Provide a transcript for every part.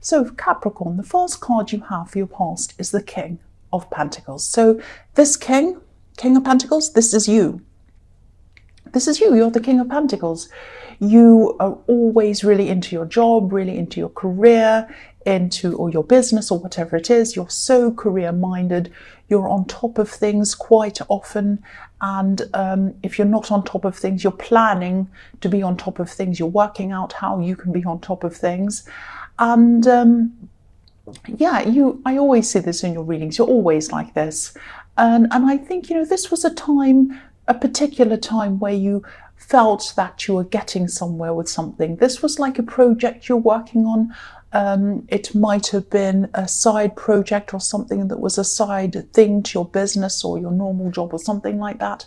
So Capricorn, the first card you have for your past is the King of Pentacles. So this King of Pentacles, this is you. This is you. You're the King of Pentacles. You are always really into your job, really into your career, or your business or whatever it is. You're so career minded. You're on top of things quite often. And if you're not on top of things, you're planning to be on top of things. You're working out how you can be on top of things. And yeah, I always see this in your readings. You're always like this. And I think, this was a particular time where you felt that you were getting somewhere with something. This was like a project you're working on. It might have been a side project or something that was a side thing to your business or your normal job or something like that.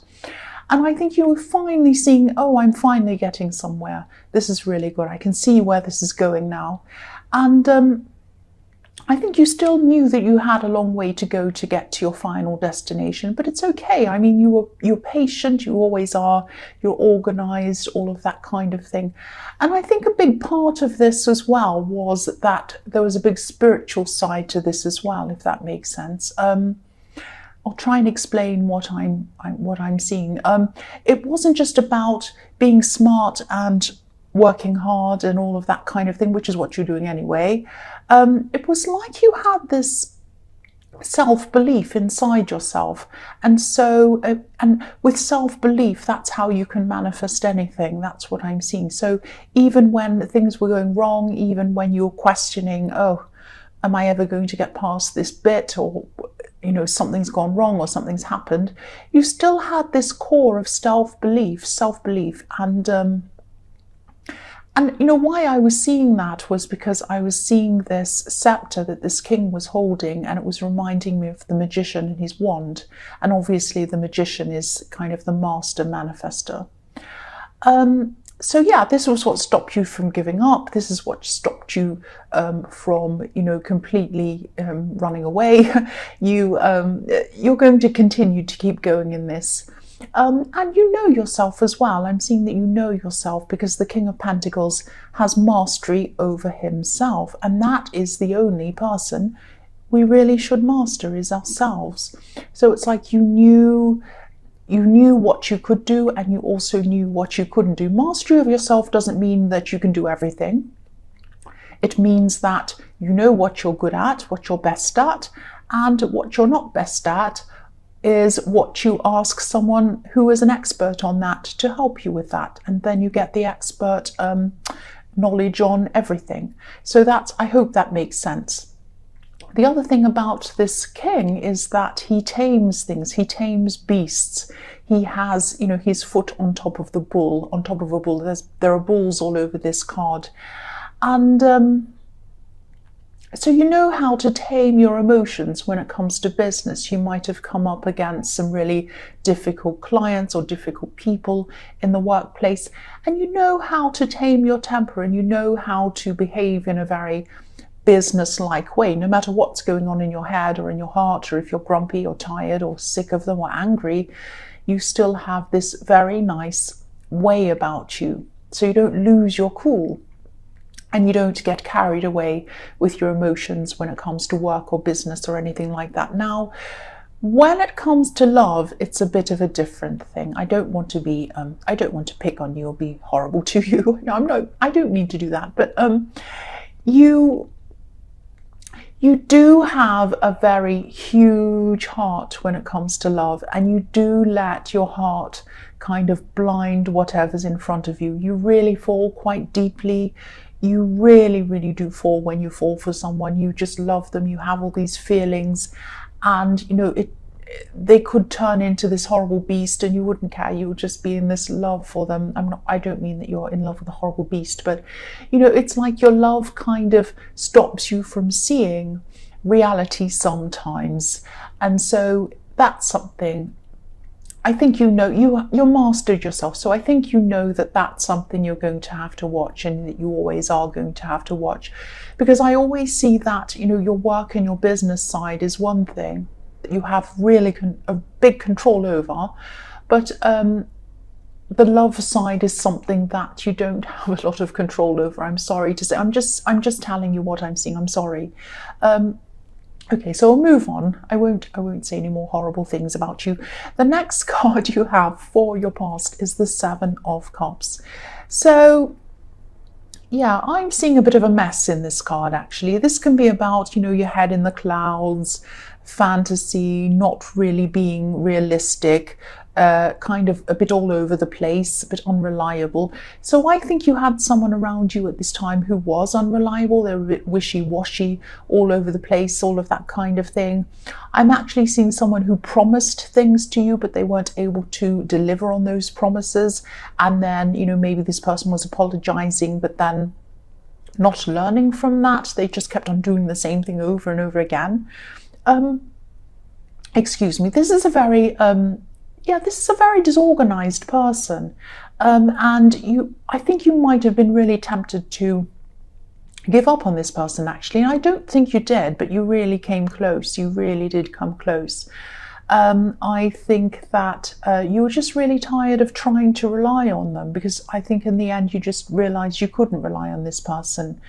And I think you were finally seeing, oh, I'm finally getting somewhere. This is really good. I can see where this is going now. And I think you still knew that you had a long way to go to get to your final destination, but it's okay. I mean, you're patient, you always are, you're organized, all of that kind of thing. And I think a big part of this as well was that there was a big spiritual side to this as well, if that makes sense. I'll try and explain what I'm seeing. It wasn't just about being smart and working hard and all of that kind of thing, which is what you're doing anyway. It was like you had this self-belief inside yourself. And so, and with self-belief, that's how you can manifest anything. That's what I'm seeing. So even when things were going wrong, even when you're questioning, oh, am I ever going to get past this bit, or something's gone wrong or something's happened, you still had this core of self-belief. And why I was seeing that was because I was seeing this scepter that this king was holding, and it was reminding me of the magician and his wand. And obviously the magician is kind of the master manifester. So yeah, this was what stopped you from giving up. This is what stopped you from, completely running away. You're going to continue to keep going in this. And you know yourself as well. I'm seeing that you know yourself because the King of Pentacles has mastery over himself. And that is the only person we really should master, is ourselves. So it's like you knew what you could do, and you also knew what you couldn't do. Mastery of yourself doesn't mean that you can do everything. It means that you know what you're good at, what you're best at, and what you're not best at is what you ask someone who is an expert on that to help you with that. And then you get the expert knowledge on everything. So I hope that makes sense. The other thing about this king is that he tames things. He tames beasts. He has, his foot on top of a bull. There are bulls all over this card. And so you know how to tame your emotions when it comes to business. You might have come up against some really difficult clients or difficult people in the workplace, and you know how to tame your temper, and you know how to behave in a very business-like way, no matter what's going on in your head or in your heart, or if you're grumpy or tired or sick of them or angry, you still have this very nice way about you. So you don't lose your cool. And you don't get carried away with your emotions when it comes to work or business or anything like that. Now, when it comes to love, it's a bit of a different thing. I don't want to pick on you or be horrible to you. No, I don't mean to do that. But you do have a very huge heart when it comes to love, and you do let your heart kind of blind whatever's in front of you. You really fall quite deeply. You really, really do fall when you fall for someone. You just love them. You have all these feelings, and they could turn into this horrible beast, and you wouldn't care. You would just be in this love for them. I don't mean that you're in love with a horrible beast, but it's like your love kind of stops you from seeing reality sometimes. And so that's something I think you mastered yourself. So I think that that's something you're going to have to watch, and that you always are going to have to watch, because I always see that your work and your business side is one thing that you have really a big control over, but the love side is something that you don't have a lot of control over. I'm sorry to say. I'm just telling you what I'm seeing. I'm sorry. Okay, so I'll move on. I won't say any more horrible things about you. The next card you have for your past is the Seven of Cups. So yeah, I'm seeing a bit of a mess in this card, actually. This can be about, you know, your head in the clouds, fantasy, not really being realistic, kind of a bit all over the place, a bit unreliable. So I think you had someone around you at this time who was unreliable. They were a bit wishy-washy, all over the place, all of that kind of thing. I'm actually seeing someone who promised things to you, but they weren't able to deliver on those promises. And then, you know, maybe this person was apologizing, but then not learning from that. They just kept on doing the same thing over and over again. Excuse me, this is a very this is a very disorganized person, and I think you might have been really tempted to give up on this person, actually. And I don't think you did, but you really came close. You really did come close. I think that you were just really tired of trying to rely on them, because I think in the end you just realized you couldn't rely on this person.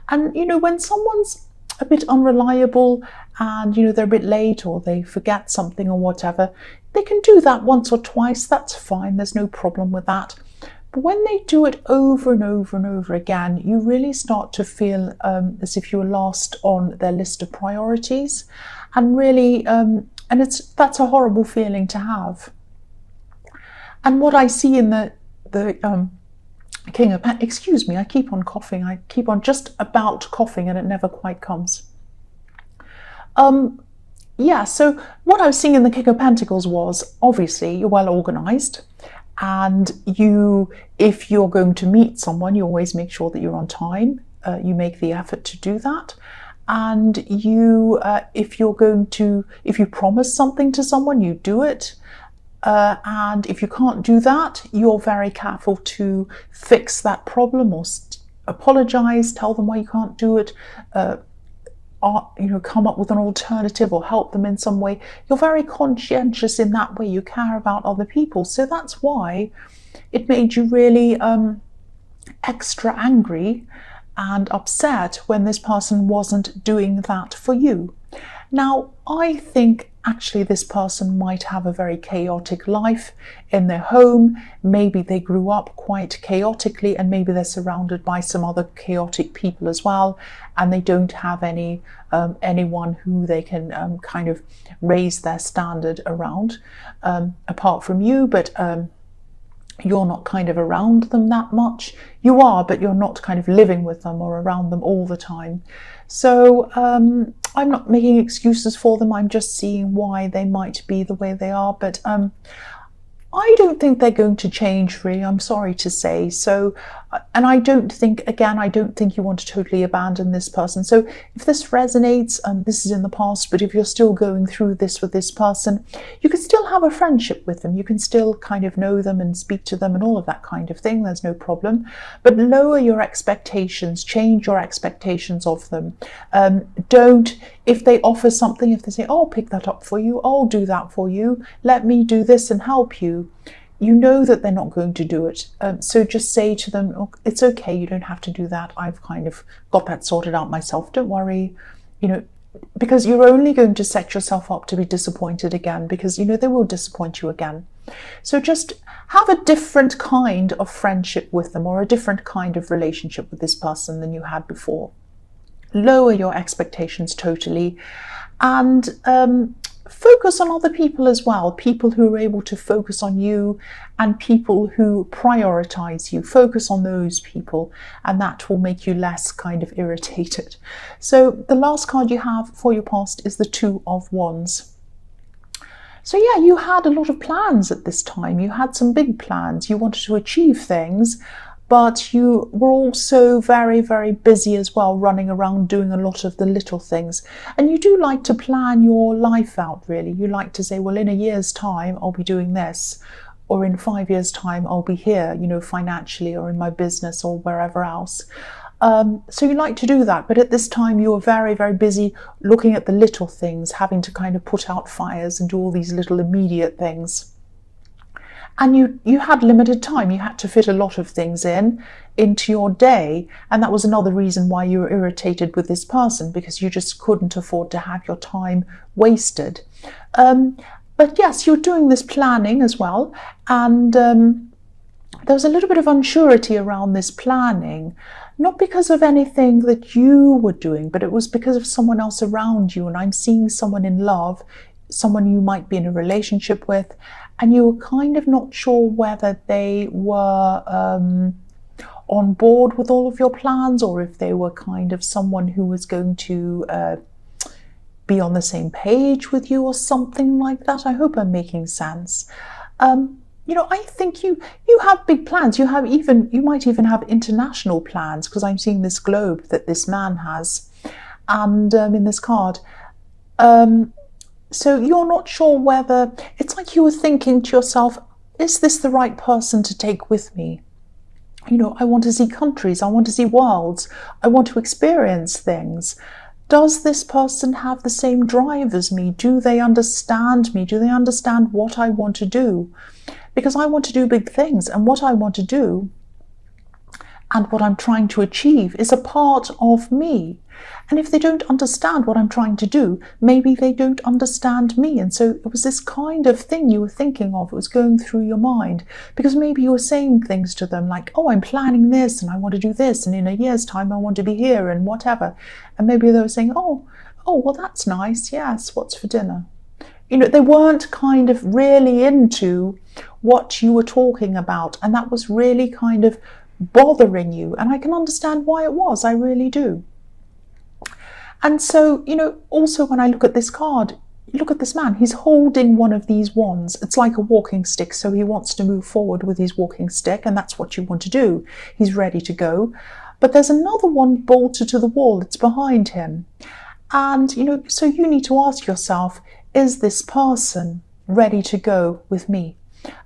And you know, when someone's a bit unreliable and, you know, they're a bit late or they forget something or whatever, they can do that once or twice. That's fine. There's no problem with that. But when they do it over and over and over again, you really start to feel as if you were last on their list of priorities. And really, that's a horrible feeling to have. And what I see in the King of Pentacles, excuse me, I keep on coughing. I keep on just about coughing and it never quite comes. Yeah, so what I was seeing in the King of Pentacles was, obviously, you're well organized, and if you're going to meet someone, you always make sure that you're on time. You make the effort to do that. And if you promise something to someone, you do it. And if you can't do that, you're very careful to fix that problem or apologize, tell them why you can't do it, come up with an alternative or help them in some way. You're very conscientious in that way. You care about other people. So that's why it made you really extra angry and upset when this person wasn't doing that for you. Now, I think actually this person might have a very chaotic life in their home. Maybe they grew up quite chaotically, and maybe they're surrounded by some other chaotic people as well, and they don't have anyone who they can kind of raise their standard around, apart from you. But you're not kind of around them that much. You are, but you're not kind of living with them or around them all the time. So I'm not making excuses for them. I'm just seeing why they might be the way they are. But I don't think they're going to change, really. I'm sorry to say. So, and I don't think you want to totally abandon this person. So if this resonates, this is in the past, but if you're still going through this with this person, you can still have a friendship with them. You can still kind of know them and speak to them and all of that kind of thing. There's no problem. But lower your expectations, change your expectations of them. If they offer something, if they say, oh, I'll pick that up for you, I'll do that for you, let me do this and help you, you know that they're not going to do it. So just say to them, oh, it's okay, you don't have to do that. I've kind of got that sorted out myself. Don't worry, because you're only going to set yourself up to be disappointed again, because, they will disappoint you again. So just have a different kind of friendship with them, or a different kind of relationship with this person than you had before. Lower your expectations totally, and focus on other people as well, people who are able to focus on you and people who prioritize you. Focus on those people, and that will make you less kind of irritated. So the last card you have for your past is the Two of Wands. So yeah, you had a lot of plans at this time. You had some big plans. You wanted to achieve things, but you were also very, very busy as well, running around doing a lot of the little things. And you do like to plan your life out, really. You like to say, well, in a year's time, I'll be doing this, or in 5 years' time, I'll be here, financially, or in my business, or wherever else. So you like to do that, but at this time you were very, very busy looking at the little things, having to kind of put out fires and do all these little immediate things. and you had limited time. You had to fit a lot of things into your day, and that was another reason why you were irritated with this person, because you just couldn't afford to have your time wasted. But yes, you're doing this planning as well, and there was a little bit of unsurety around this planning, not because of anything that you were doing, but it was because of someone else around you. And I'm seeing someone in love, someone you might be in a relationship with, and you were kind of not sure whether they were on board with all of your plans, or if they were kind of someone who was going to be on the same page with you or something like that. I hope I'm making sense. I think you have big plans. You might even have international plans, because I'm seeing this globe that this man has, and in this card. So you're not sure whether, it's like you were thinking to yourself, is this the right person to take with me? I want to see countries, I want to see worlds, I want to experience things. Does this person have the same drive as me? Do they understand me? Do they understand what I want to do? Because I want to do big things, and what I want to do and what I'm trying to achieve is a part of me. And if they don't understand what I'm trying to do, maybe they don't understand me. And so it was this kind of thing you were thinking of. It was going through your mind, because maybe you were saying things to them like, oh, I'm planning this and I want to do this, and in a year's time I want to be here and whatever. And maybe they were saying, oh, well, that's nice. Yes, what's for dinner? They weren't kind of really into what you were talking about, and that was really kind of bothering you. And I can understand why it was, I really do. And so, also when I look at this card, look at this man, he's holding one of these wands. It's like a walking stick, so he wants to move forward with his walking stick, and that's what you want to do. He's ready to go. But there's another one bolted to the wall, it's behind him. And, so you need to ask yourself, is this person ready to go with me?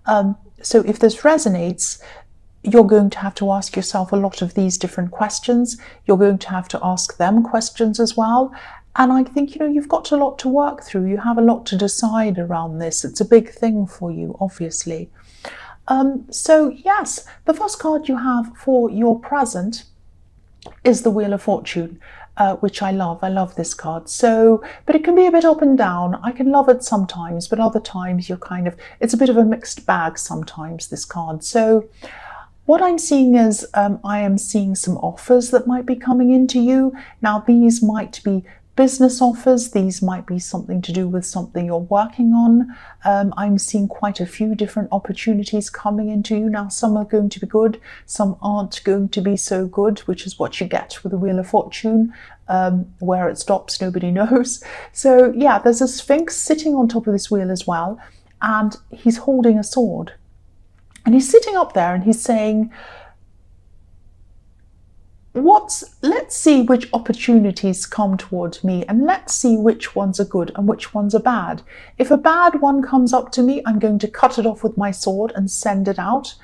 So if this resonates, you're going to have to ask yourself a lot of these different questions. You're going to have to ask them questions as well. And I think, you've got a lot to work through. You have a lot to decide around this. It's a big thing for you, obviously. So yes, the first card you have for your present is the Wheel of Fortune, which I love. I love this card. But it can be a bit up and down. I can love it sometimes, but other times it's a bit of a mixed bag sometimes, this card. So what I'm seeing is I am seeing some offers that might be coming into you. Now, these might be business offers. These might be something to do with something you're working on. I'm seeing quite a few different opportunities coming into you. Now, some are going to be good, some aren't going to be so good, which is what you get with the Wheel of Fortune. Where it stops, nobody knows. So yeah, there's a Sphinx sitting on top of this wheel as well, and he's holding a sword. And he's sitting up there and he's saying, let's see which opportunities come towards me, and let's see which ones are good and which ones are bad. If a bad one comes up to me, I'm going to cut it off with my sword and send it out.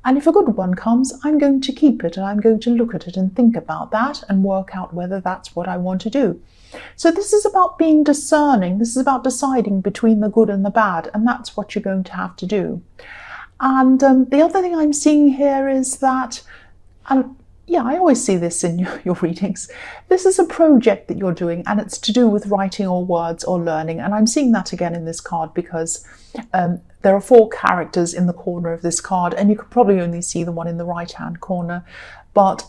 And if a good one comes, I'm going to keep it, and I'm going to look at it and think about that and work out whether that's what I want to do. So this is about being discerning. This is about deciding between the good and the bad, and that's what you're going to have to do. And the other thing I'm seeing here is that, yeah, I always see this in your readings. This is a project that you're doing, and it's to do with writing or words or learning. And I'm seeing that again in this card because there are 4 characters in the corner of this card, and you could probably only see the one in the right-hand corner, but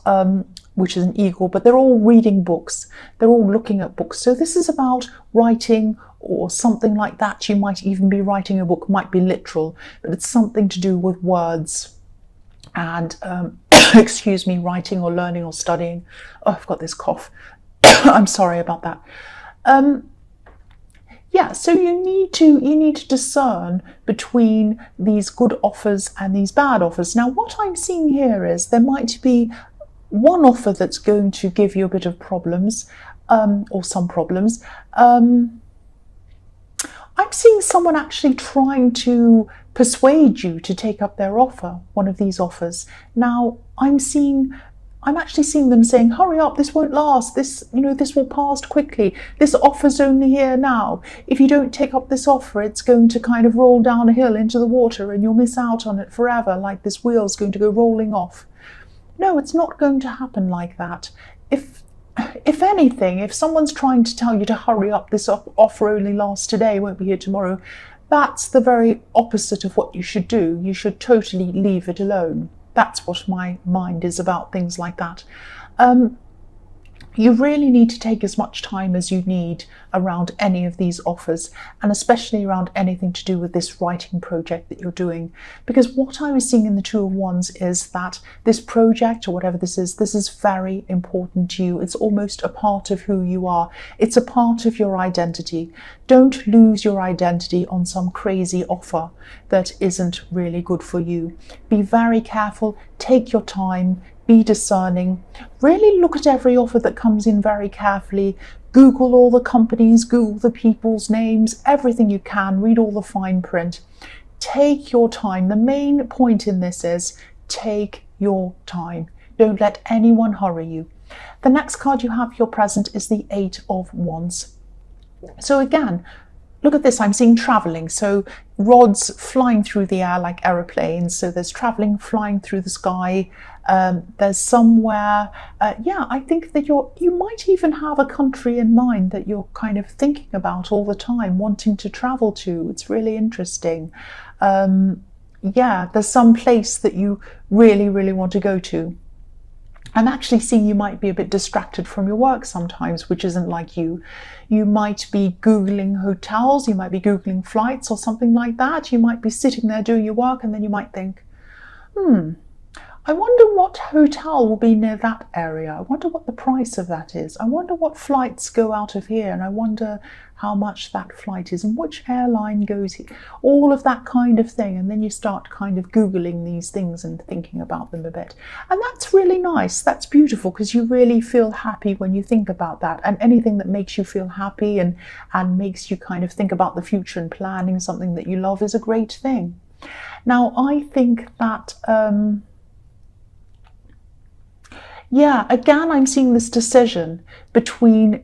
which is an eagle, but they're all reading books. They're all looking at books. So this is about writing or something like that. You might even be writing a book, might be literal, but it's something to do with words and excuse me, writing or learning or studying. Oh, I've got this cough. I'm sorry about that. Yeah, so you need to discern between these good offers and these bad offers. Now, what I'm seeing here is there might be one offer that's going to give you a bit of problems, or some problems. I'm seeing someone actually trying to persuade you to take up their offer, one of these offers. Now, I'm seeing I'm actually seeing them saying, hurry up, this won't last, this, this will pass quickly, this offer's only here now. If you don't take up this offer, it's going to kind of roll down a hill into the water and you'll miss out on it forever, like this wheel's going to go rolling off. No, it's not going to happen like that. If anything, if someone's trying to tell you to hurry up, this offer only lasts today, won't be here tomorrow, that's the very opposite of what you should do. You should totally leave it alone. That's what my mind is about things like that. You really need to take as much time as you need around any of these offers, and especially around anything to do with this writing project that you're doing. Because what I was seeing in the Two of Wands is that this project, or whatever this is very important to you. It's almost a part of who you are. It's a part of your identity. Don't lose your identity on some crazy offer that isn't really good for you. Be very careful, take your time, be discerning, really look at every offer that comes in very carefully. Google all the companies, Google the people's names, everything you can, read all the fine print. Take your time. The main point in this is take your time. Don't let anyone hurry you. The next card you have for your present is the Eight of Wands. So again, look at this, I'm seeing traveling. So rods flying through the air like aeroplanes. So there's traveling, flying through the sky. There's somewhere, I think that you might even have a country in mind that you're kind of thinking about all the time, wanting to travel to. It's really interesting. There's some place that you really, really want to go to. I'm actually seeing you might be a bit distracted from your work sometimes, which isn't like you. You might be Googling hotels, you might be Googling flights or something like that. You might be sitting there doing your work and then you might think, I wonder what hotel will be near that area. I wonder what the price of that is. I wonder what flights go out of here, and I wonder how much that flight is and which airline goes here. All of that kind of thing. And then you start kind of Googling these things and thinking about them a bit. And that's really nice. That's beautiful, because you really feel happy when you think about that. And anything that makes you feel happy and makes you kind of think about the future and planning something that you love is a great thing. Now, I think that... again, I'm seeing this decision between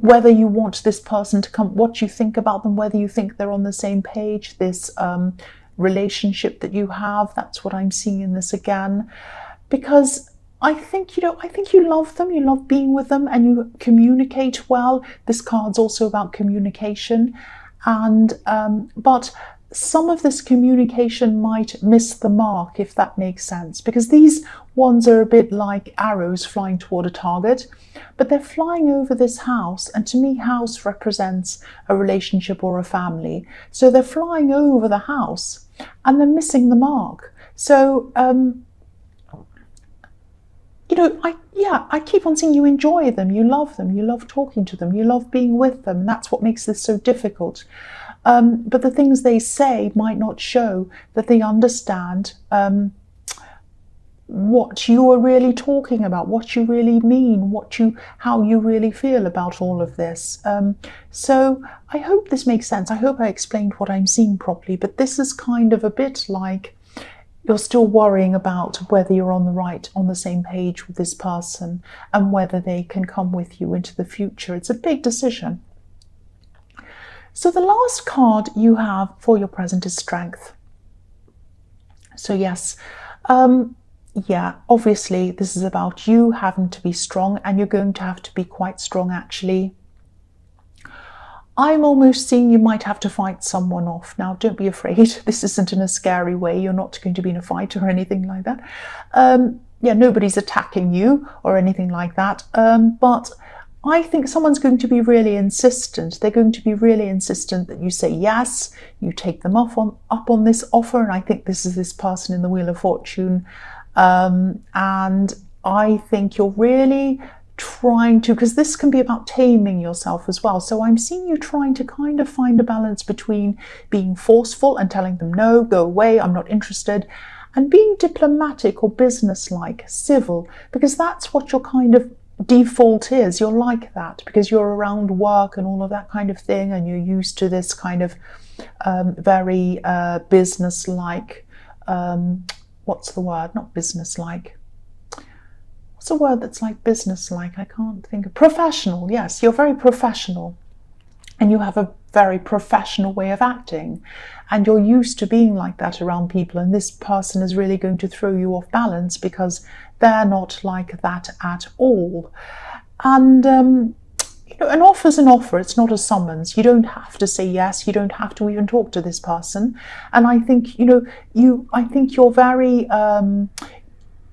whether you want this person to come, what you think about them, whether you think they're on the same page, this relationship that you have. That's what I'm seeing in this again. Because I think you love them, you love being with them, and you communicate well. This card's also about communication. And but some of this communication might miss the mark, if that makes sense, because these ones are a bit like arrows flying toward a target, but they're flying over this house, and to me, house represents a relationship or a family. So they're flying over the house and they're missing the mark. So I keep on seeing you enjoy them, you love talking to them, you love being with them, and that's what makes this so difficult. But the things they say might not show that they understand what you are really talking about, what you really mean, how you really feel about all of this. So I hope this makes sense. I hope I explained what I'm seeing properly, but this is kind of a bit like you're still worrying about whether you're on the same page with this person and whether they can come with you into the future. It's a big decision. So the last card you have for your present is Strength. So yes, obviously this is about you having to be strong, and you're going to have to be quite strong actually. I'm almost seeing you might have to fight someone off. Now, don't be afraid. This isn't in a scary way. You're not going to be in a fight or anything like that. Nobody's attacking you or anything like that. But I think someone's going to be really insistent. They're going to be really insistent that you say yes, you take them up on this offer. And I think this is this person in the Wheel of Fortune. And I think you're really trying to, because this can be about taming yourself as well. So I'm seeing you trying to kind of find a balance between being forceful and telling them, no, go away, I'm not interested, and being diplomatic or businesslike, civil, because that's what your kind of default is. You're like that because you're around work and all of that kind of thing, and you're used to this kind of very businesslike, what's the word? Not businesslike. what's a word that's like business-like? I can't think of. Professional, yes, you're very professional. And you have a very professional way of acting. And you're used to being like that around people. And this person is really going to throw you off balance because they're not like that at all. And an offer's an offer. It's not a summons. You don't have to say yes. You don't have to even talk to this person. And I think, I think you're very,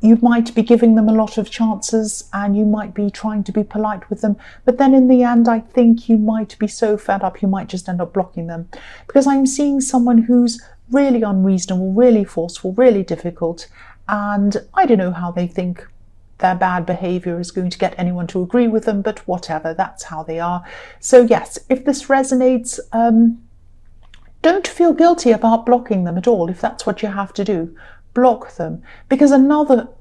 you might be giving them a lot of chances and you might be trying to be polite with them. But then in the end, I think you might be so fed up, you might just end up blocking them. Because I'm seeing someone who's really unreasonable, really forceful, really difficult. And I don't know how they think their bad behavior is going to get anyone to agree with them, but whatever, that's how they are. So yes, if this resonates, don't feel guilty about blocking them at all, if that's what you have to do. Block them, because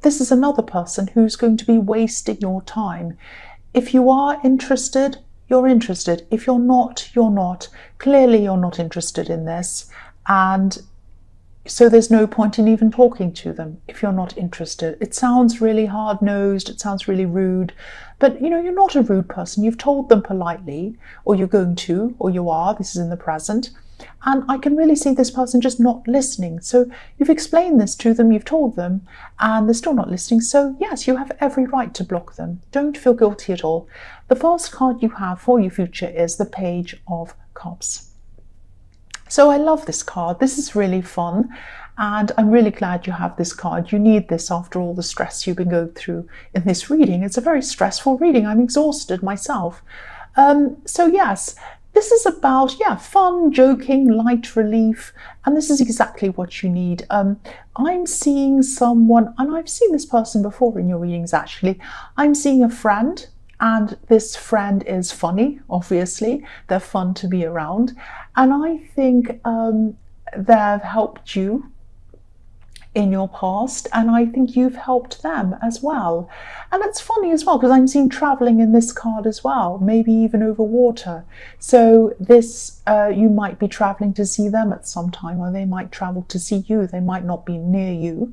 this is another person who's going to be wasting your time. If you are interested, you're interested. If you're not, you're not. Clearly you're not interested in this, and so there's no point in even talking to them if you're not interested. It sounds really hard-nosed, it sounds really rude, but you're not a rude person. You've told them politely, or you're going to, or you are. This is in the present. And I can really see this person just not listening. So you've explained this to them, you've told them, and they're still not listening. So yes, you have every right to block them. Don't feel guilty at all. The first card you have for your future is the Page of Cups. So I love this card. This is really fun. And I'm really glad you have this card. You need this after all the stress you've been going through in this reading. It's a very stressful reading. I'm exhausted myself. So yes, this is about, fun, joking, light relief, and this is exactly what you need. I'm seeing someone, and I've seen this person before in your readings actually. I'm seeing a friend, and this friend is funny, obviously. They're fun to be around, and I think they've helped you in your past, and I think you've helped them as well. And it's funny as well because I'm seeing traveling in this card as well, maybe even over water. So this you might be traveling to see them at some time, or they might travel to see you. They might not be near you.